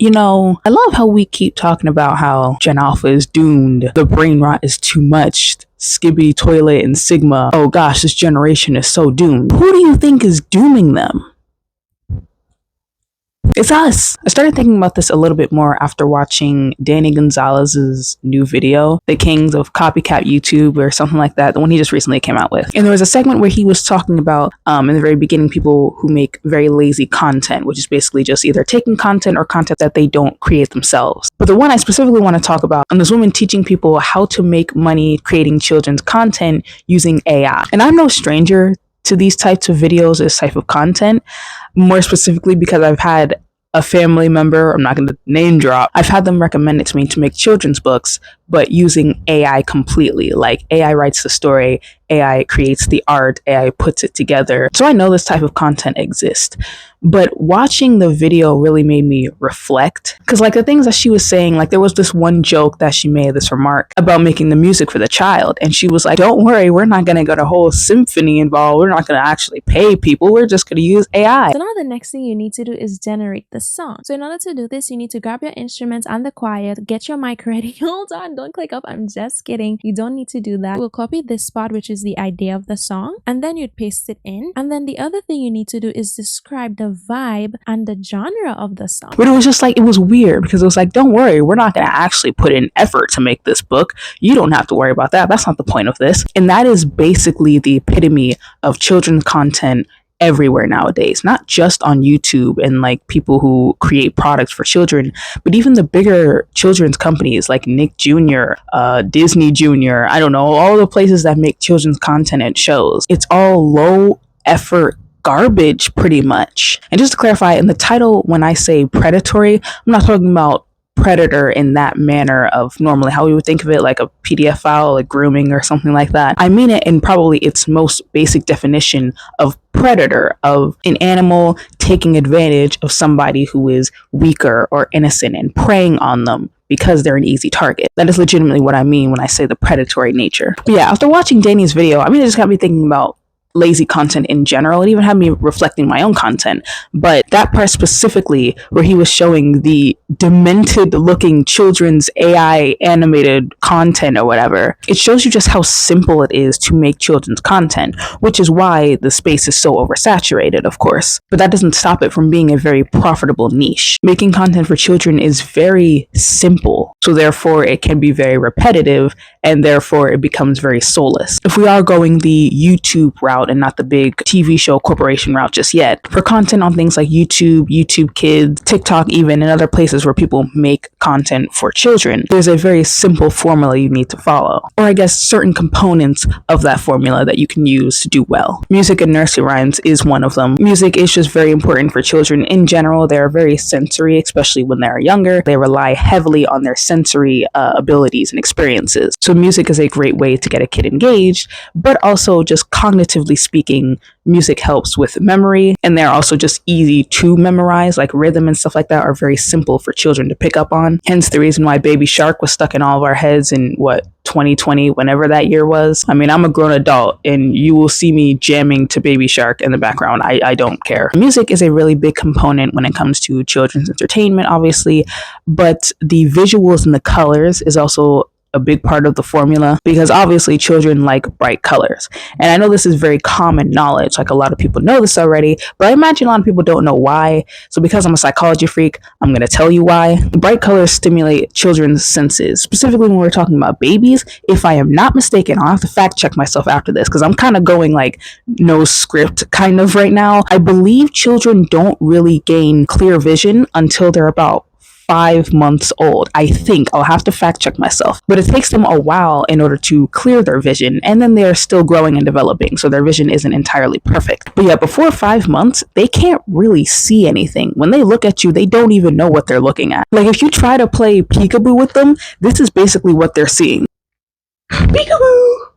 You know, I love how we keep talking about how Gen Alpha is doomed, the brain rot is too much, Skibby, Toilet, and Sigma. Oh gosh, this generation is so doomed. Who do you think is dooming them? It's us. I started thinking about this a little bit more after watching Danny Gonzalez's new video, The Kings of Copycat YouTube or something like that, the one he just recently came out with. And there was a segment where he was talking about, in the very beginning, people who make very lazy content, which is basically just either taking content or content that they don't create themselves. But the one I specifically want to talk about is this woman teaching people how to make money creating children's content using AI. And I'm no stranger to these types of videos, this type of content, more specifically because I've had a family member, I'm not going to name drop, I've had them recommend it to me to make children's books, but using AI completely. Like AI writes the story, AI creates the art, AI puts it together. So I know this type of content exists. But watching the video really made me reflect. Because like the things that she was saying, like there was this one joke that she made, this remark about making the music for the child. And she was like, don't worry, we're not going to get a whole symphony involved. We're not going to actually pay people. We're just going to use AI. So now the next thing you need to do is generate the song. So in order to do this, you need to grab your instruments and the quiet, get your mic ready. Hold on, don't click up. I'm just kidding. You don't need to do that. We'll copy this spot, which is the idea of the song, and then you'd paste it in. And then the other thing you need to do is describe the vibe and the genre of the song. But it was just like, it was weird because it was like, don't worry, we're not going to actually put in effort to make this book. You don't have to worry about that. That's not the point of this. And that is basically the epitome of children's content everywhere nowadays, not just on YouTube and like people who create products for children, but even the bigger children's companies like Nick Jr., Disney Jr., I don't know, all the places that make children's content and shows. It's all low effort garbage pretty much. And just to clarify, in the title, when I say predatory, I'm not talking about predator in that manner of normally how we would think of it, like a PDF file, like grooming or something like that. I mean it in probably its most basic definition of predator, of an animal taking advantage of somebody who is weaker or innocent and preying on them because they're an easy target. That is legitimately what I mean when I say the predatory nature. But yeah, after watching Danny's video, I mean, it just got me thinking about lazy content in general. It even had me reflecting my own content. But that part specifically where he was showing the demented looking children's AI animated content or whatever, it shows you just how simple it is to make children's content, which is why the space is so oversaturated, of course. But that doesn't stop it from being a very profitable niche. Making content for children is very simple, so therefore it can be very repetitive, and therefore it becomes very soulless. If we are going the YouTube route and not the big TV show corporation route just yet, for content on things like YouTube, YouTube Kids, TikTok even, and other places where people make content for children, there's a very simple formula you need to follow. Or I guess certain components of that formula that you can use to do well. Music and nursery rhymes is one of them. Music is just very important for children in general. They're very sensory, especially when they're younger. They rely heavily on their sensory abilities and experiences. So music is a great way to get a kid engaged, but also just cognitively speaking, music helps with memory, and they're also just easy to memorize, like rhythm and stuff like that are very simple for children to pick up on. Hence the reason why Baby Shark was stuck in all of our heads in 2020, whenever that year was. I mean, I'm a grown adult and you will see me jamming to Baby Shark in the background. I don't care. Music is a really big component when it comes to children's entertainment, obviously, but the visuals and the colors is also a big part of the formula, because obviously children like bright colors. And I know this is very common knowledge, like a lot of people know this already, but I imagine a lot of people don't know why. So because I'm a psychology freak, I'm going to tell you why. Bright colors stimulate children's senses, specifically when we're talking about babies. If I am not mistaken, I'll have to fact check myself after this because I'm kind of going like no script kind of right now. I believe children don't really gain clear vision until they're about 5 months old. I think. I'll have to fact check myself. But it takes them a while in order to clear their vision, and then they're still growing and developing, so their vision isn't entirely perfect. But yeah, before 5 months, they can't really see anything. When they look at you, they don't even know what they're looking at. Like if you try to play peekaboo with them, this is basically what they're seeing. Peekaboo!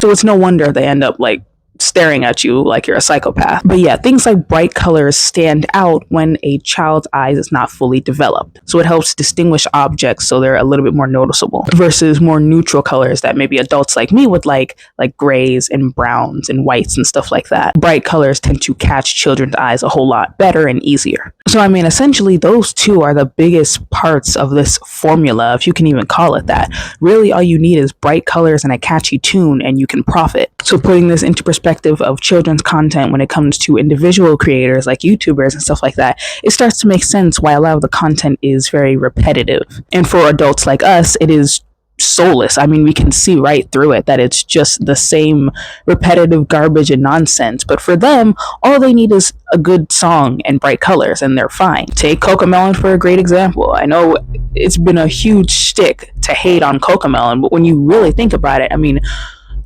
So it's no wonder they end up like staring at you like you're a psychopath. But yeah, things like bright colors stand out when a child's eyes is not fully developed. So it helps distinguish objects so they're a little bit more noticeable versus more neutral colors that maybe adults like me would like grays and browns and whites and stuff like that. Bright colors tend to catch children's eyes a whole lot better and easier. So, I mean, essentially, those two are the biggest parts of this formula, if you can even call it that. Really, all you need is bright colors and a catchy tune, and you can profit. So, putting this into perspective of children's content when it comes to individual creators like YouTubers and stuff like that, it starts to make sense why a lot of the content is very repetitive. And for adults like us, it is soulless. I mean, we can see right through it that it's just the same repetitive garbage and nonsense. But for them, all they need is a good song and bright colors, and they're fine. Take Cocomelon for a great example. I know it's been a huge shtick to hate on Cocomelon, but when you really think about it, I mean,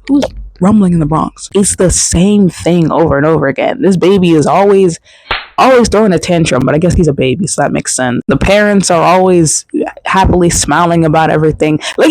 who's rumbling in the Bronx? It's the same thing over and over again. This baby is always throwing a tantrum, but I guess he's a baby, so that makes sense. The parents are always happily smiling about everything. Like,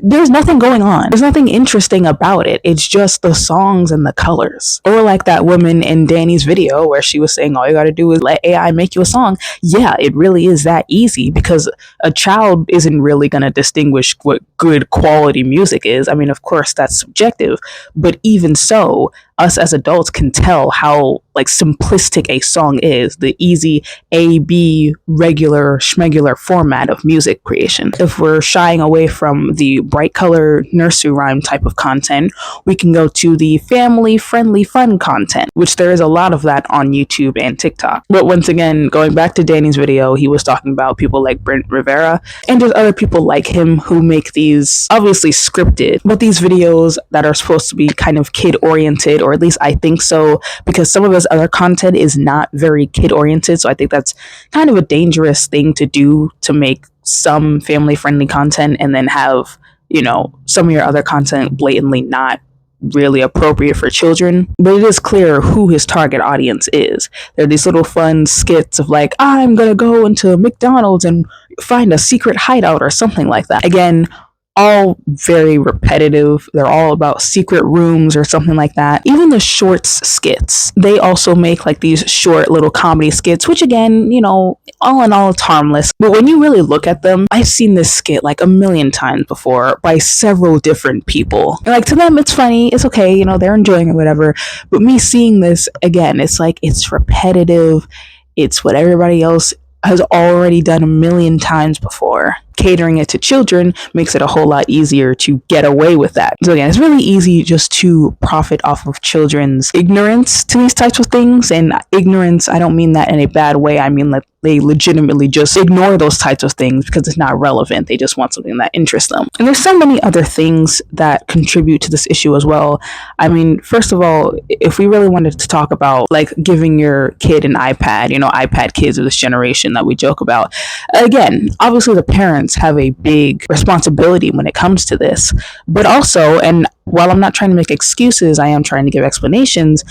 there's nothing going on. There's nothing interesting about it. It's just the songs and the colors. Or like that woman in Danny's video where she was saying all you gotta do is let AI make you a song. Yeah, it really is that easy, because a child isn't really gonna distinguish what good quality music is. I mean, of course, that's subjective, but even so, us as adults can tell how like simplistic a song is, the easy A-B regular schmegular format of music creation. If we're shying away from the bright color nursery rhyme type of content, we can go to the family friendly fun content, which there is a lot of that on YouTube and TikTok. But once again, going back to Danny's video, he was talking about people like Brent Rivera, and there's other people like him who make these obviously scripted, but these videos that are supposed to be kind of kid oriented, or at least I think so, because some of his other content is not very kid oriented. So I think that's kind of a dangerous thing to do, to make some family friendly content and then have, you know, some of your other content blatantly not really appropriate for children. But it is clear who his target audience is. There are these little fun skits of like, I'm gonna go into McDonald's and find a secret hideout or something like that. Again, all very repetitive. They're all about secret rooms or something like that. Even the shorts skits, they also make like these short little comedy skits, which again, you know, all in all, it's harmless. But when you really look at them, I've seen this skit like a million times before by several different people. And like, to them, it's funny, it's okay, you know, they're enjoying it, whatever. But me seeing this again, it's like, it's repetitive. It's what everybody else has already done a million times before. Catering it to children makes it a whole lot easier to get away with that. So again, it's really easy just to profit off of children's ignorance to these types of things. And ignorance, I don't mean that in a bad way. I mean that they legitimately just ignore those types of things because it's not relevant. They just want something that interests them. And there's so many other things that contribute to this issue as well. I mean, first of all, if we really wanted to talk about like giving your kid an iPad, you know, iPad kids of this generation that we joke about, again, obviously the parents have a big responsibility when it comes to this. But also, and while I'm not trying to make excuses, I am trying to give explanations.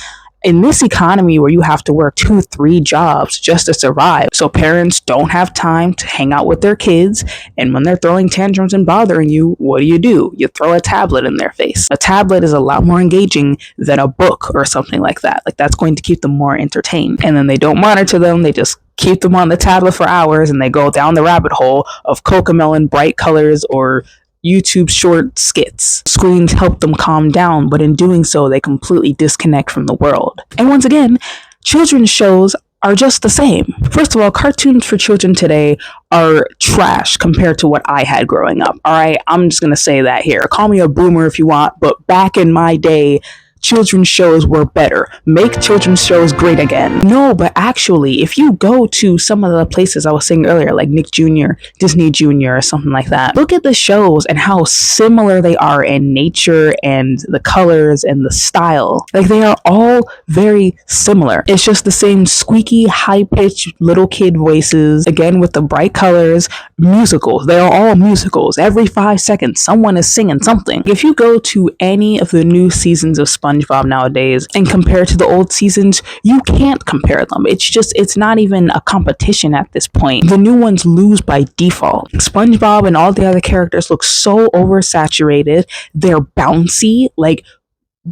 In this economy where you have to work 2-3 jobs just to survive, so parents don't have time to hang out with their kids, and when they're throwing tantrums and bothering you, what do? You throw a tablet in their face. A tablet is a lot more engaging than a book or something like that. Like, that's going to keep them more entertained. And then they don't monitor them, they just keep them on the tablet for hours, and they go down the rabbit hole of Cocomelon bright colors or YouTube short skits. Screens help them calm down, but in doing so, they completely disconnect from the world. And once again, children's shows are just the same. First of all, cartoons for children today are trash compared to what I had growing up. All right, I'm just gonna say that here. Call me a boomer if you want, but back in my day, children's shows were better. Make children's shows great again. No, but actually, if you go to some of the places I was saying earlier, like Nick Jr., Disney Jr., or something like that, look at the shows and how similar they are in nature and the colors and the style. Like, they are all very similar. It's just the same squeaky, high-pitched little kid voices, again with the bright colors. Musicals. They are all musicals. Every 5 seconds, someone is singing something. If you go to any of the new seasons of SpongeBob nowadays and compare to the old seasons, you can't compare them. It's not even a competition at this point. The new ones lose by default. SpongeBob and all the other characters look so oversaturated. They're bouncy. Like,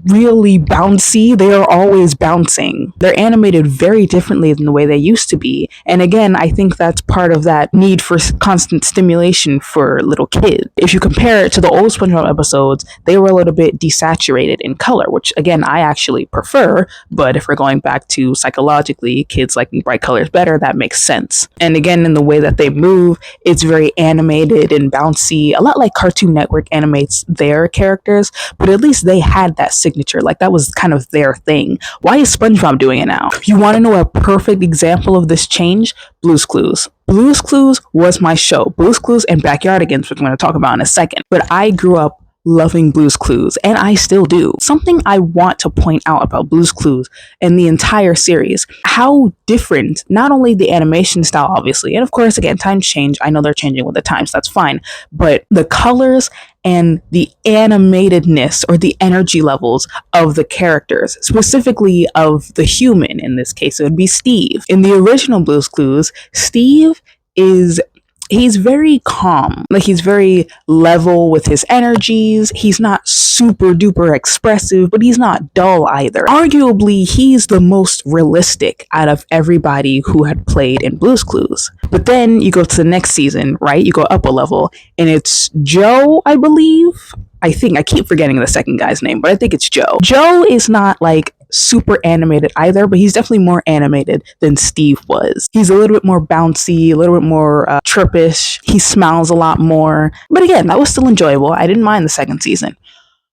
really bouncy. They are always bouncing. They're animated very differently than the way they used to be. And again, I think that's part of that need for constant stimulation for little kids. If you compare it to the old SpongeBob episodes, they were a little bit desaturated in color, which again, I actually prefer. But if we're going back to psychologically, kids liking bright colors better, that makes sense. And again, in the way that they move, it's very animated and bouncy, a lot like Cartoon Network animates their characters, but at least they had that signature. Like that was kind of their thing. Why is SpongeBob doing it now? You want to know a perfect example of this change? Blue's Clues. Blue's Clues was my show. Blue's Clues and Backyardigans, which I'm going to talk about in a second. But I grew up loving Blue's Clues, and I still do. Something I want to point out about Blue's Clues and the entire series, how different, not only the animation style, obviously, and of course, again, times change. I know they're changing with the times, that's fine, but the colors and the animatedness or the energy levels of the characters, specifically of the human, in this case, it would be Steve. In the original Blue's Clues, Steve he's very calm. Like he's very level with his energies. He's not super duper expressive, but he's not dull either. Arguably, he's the most realistic out of everybody who had played in Blue's Clues. But then you go to the next season, right? You go up a level and it's Joe, I believe. I keep forgetting the second guy's name, but I think it's Joe. Joe is not like super animated either, but he's definitely more animated than Steve was. He's a little bit more bouncy, a little bit more chirpish. He smiles a lot more. But again, that was still enjoyable. I didn't mind the second season.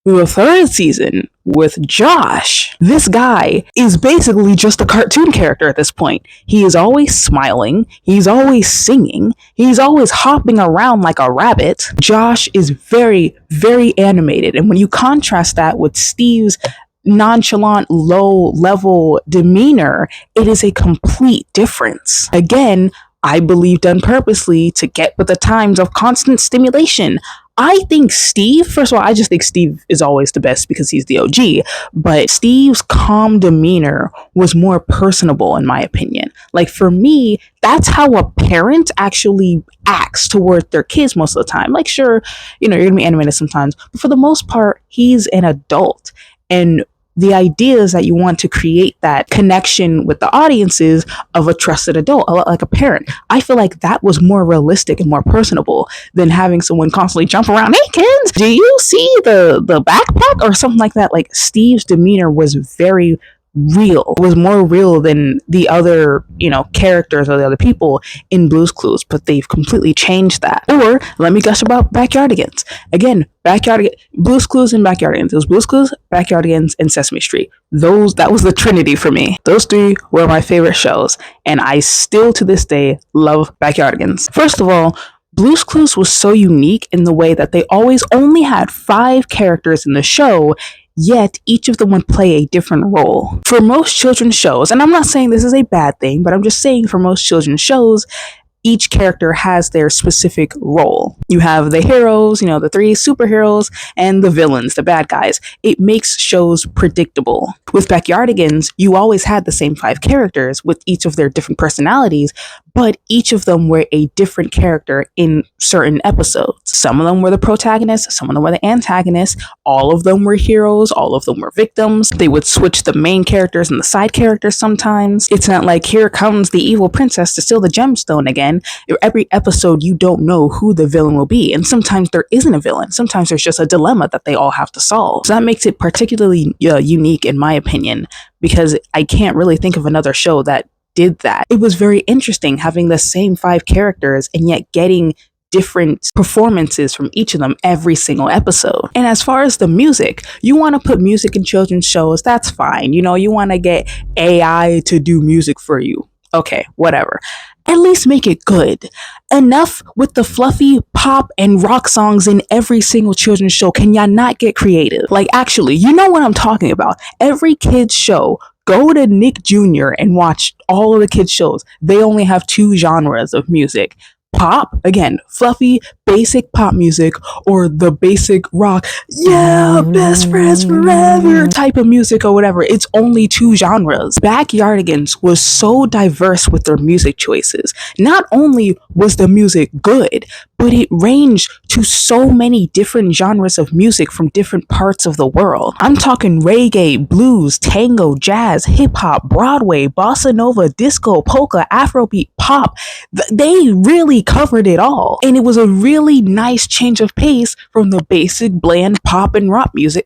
The third season with Josh, this guy is basically just a cartoon character at this point. He is always smiling. He's always singing. He's always hopping around like a rabbit. Josh is very, very animated. And when you contrast that with Steve's nonchalant, low-level demeanor, it is a complete difference. Again, I believe done purposely to get with the times of constant stimulation. I think Steve, first of all, I just think Steve is always the best because he's the OG, but Steve's calm demeanor was more personable in my opinion. Like for me, that's how a parent actually acts toward their kids most of the time. Like sure, you're gonna be animated sometimes, but for the most part, he's an adult. And the idea is that you want to create that connection with the audiences of a trusted adult, a lot like a parent. I feel like that was more realistic and more personable than having someone constantly jump around. Hey kids, do you see the backpack or something like that? Like Steve's demeanor was very real, was more real than the other, characters or the other people in Blue's Clues, but they've completely changed that. Or let me gush about Backyardigans. Again, Blue's Clues and Backyardigans. It was Blue's Clues, Backyardigans, and Sesame Street. That was the trinity for me. Those three were my favorite shows, and I still to this day love Backyardigans. First of all, Blue's Clues was so unique in the way that they always only had 5 characters in the show, yet each of them would play a different role. For most children's shows, and I'm not saying this is a bad thing, but I'm just saying for most children's shows, each character has their specific role. You have the heroes, the 3 superheroes, and the villains, the bad guys. It makes shows predictable. With Backyardigans, you always had the same 5 characters with each of their different personalities, but each of them were a different character in certain episodes. Some of them were the protagonists, some of them were the antagonists, all of them were heroes, all of them were victims. They would switch the main characters and the side characters sometimes. It's not like here comes the evil princess to steal the gemstone again. Every episode you don't know who the villain will be, and sometimes there isn't a villain. Sometimes there's just a dilemma that they all have to solve. So that makes it particularly unique in my opinion, because I can't really think of another show that did that. It was very interesting having the same 5 characters and yet getting different performances from each of them every single episode. And as far as the music, you want to put music in children's shows, that's fine. You want to get AI to do music for you. Okay, whatever. At least make it good. Enough with the fluffy pop and rock songs in every single children's show. Can y'all not get creative? Like actually, you know what I'm talking about. Every kid's show, go to Nick Jr. and watch all of the kids' shows. They only have 2 genres of music. Pop, again, fluffy, basic pop music, or the basic rock, yeah, best friends forever type of music or whatever. It's only 2 genres. Backyardigans was so diverse with their music choices. Not only was the music good, but it ranged to so many different genres of music from different parts of the world. I'm talking reggae, blues, tango, jazz, hip-hop, Broadway, bossa nova, disco, polka, afrobeat, pop. They really covered it all. And it was a really nice change of pace from the basic bland pop and rock music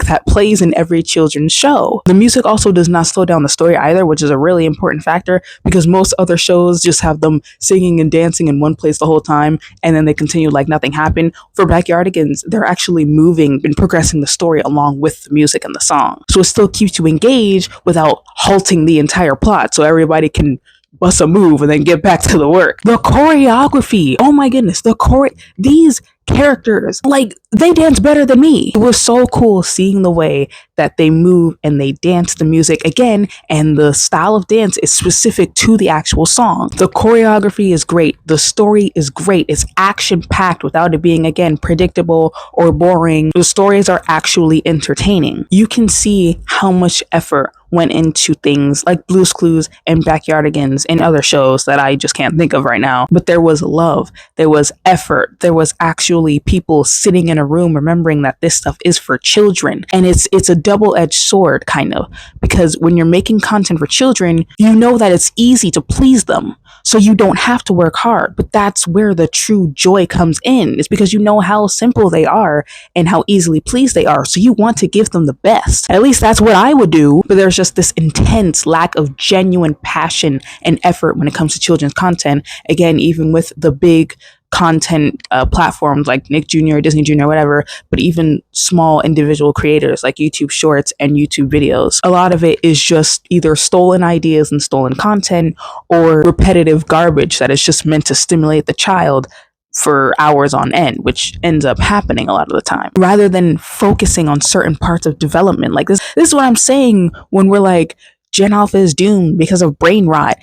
that plays in every children's show. The music also does not slow down the story either, which is a really important factor because most other shows just have them singing and dancing in one place the whole time and then they continue like nothing happened. For Backyardigans, they're actually moving and progressing the story along with the music and the song. So it still keeps you engaged without halting the entire plot so everybody can bust a move and then get back to the work. The choreography, oh my goodness, these characters, like, they dance better than me. It was so cool seeing the way that they move and they dance the music again, and the style of dance is specific to the actual song. The choreography is great, the story is great, it's action packed without it being, again, predictable or boring. The stories are actually entertaining. You can see how much effort went into things like Blue's Clues and Backyardigans and other shows that I just can't think of right now. But there was love, there was effort, there was actually people sitting in a room remembering that this stuff is for children. And it's a double-edged sword, kind of, because when you're making content for children, you know that it's easy to please them. So you don't have to work hard, but that's where the true joy comes in. It's because you know how simple they are and how easily pleased they are. So you want to give them the best. At least that's what I would do. But there's just this intense lack of genuine passion and effort when it comes to children's content. Again, even with the big content platforms like Nick Jr., Disney Jr., whatever, but even small individual creators like YouTube Shorts and YouTube videos. A lot of it is just either stolen ideas and stolen content or repetitive garbage that is just meant to stimulate the child for hours on end, which ends up happening a lot of the time, rather than focusing on certain parts of development. Like this is what I'm saying when we're like, Gen Alpha is doomed because of brain rot.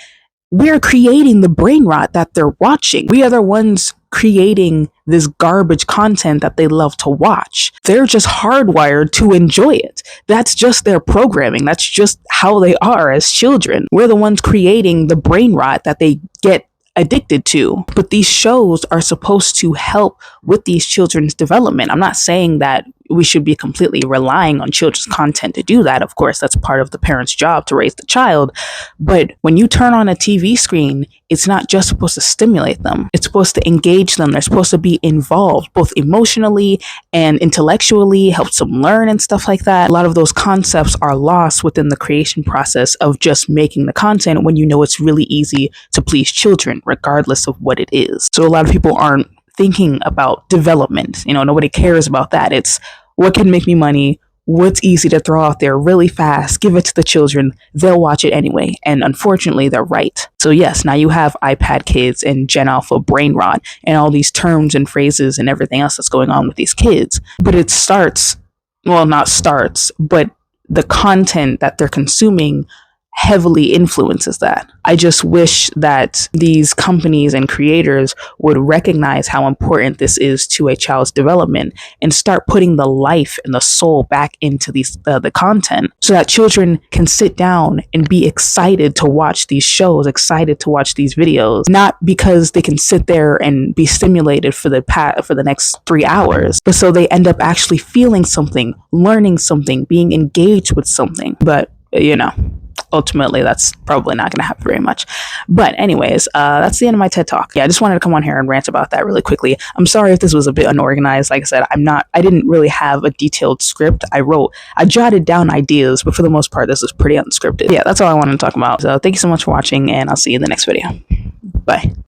We're creating the brain rot that they're watching. We are the ones creating this garbage content that they love to watch. They're just hardwired to enjoy it. That's just their programming. That's just how they are as children. We're the ones creating the brain rot that they get addicted to. But these shows are supposed to help with these children's development. I'm not saying that we should be completely relying on children's content to do that. Of course, that's part of the parent's job to raise the child. But when you turn on a TV screen, it's not just supposed to stimulate them. It's supposed to engage them. They're supposed to be involved both emotionally and intellectually, helps them learn and stuff like that. A lot of those concepts are lost within the creation process of just making the content when you know it's really easy to please children, regardless of what it is. So a lot of people aren't thinking about development. Nobody cares about that. It's what can make me money, what's easy to throw out there really fast, give it to the children, they'll watch it anyway. And unfortunately, they're right. So yes, now you have iPad kids and Gen Alpha brain rot and all these terms and phrases and everything else that's going on with these kids. But it not starts, but the content that they're consuming heavily influences that. I just wish that these companies and creators would recognize how important this is to a child's development and start putting the life and the soul back into the content so that children can sit down and be excited to watch these shows, excited to watch these videos, not because they can sit there and be stimulated for the next 3 hours, but so they end up actually feeling something, learning something, being engaged with something. But ultimately that's probably not going to happen very much. But anyways, that's the end of my TED Talk. I just wanted to come on here and rant about that really quickly. I'm sorry if this was a bit unorganized. Like I said, I didn't really have a detailed script. I jotted down ideas, but for the most part, this is pretty unscripted. That's all I wanted to talk about. So thank you so much for watching, and I'll see you in the next video. Bye.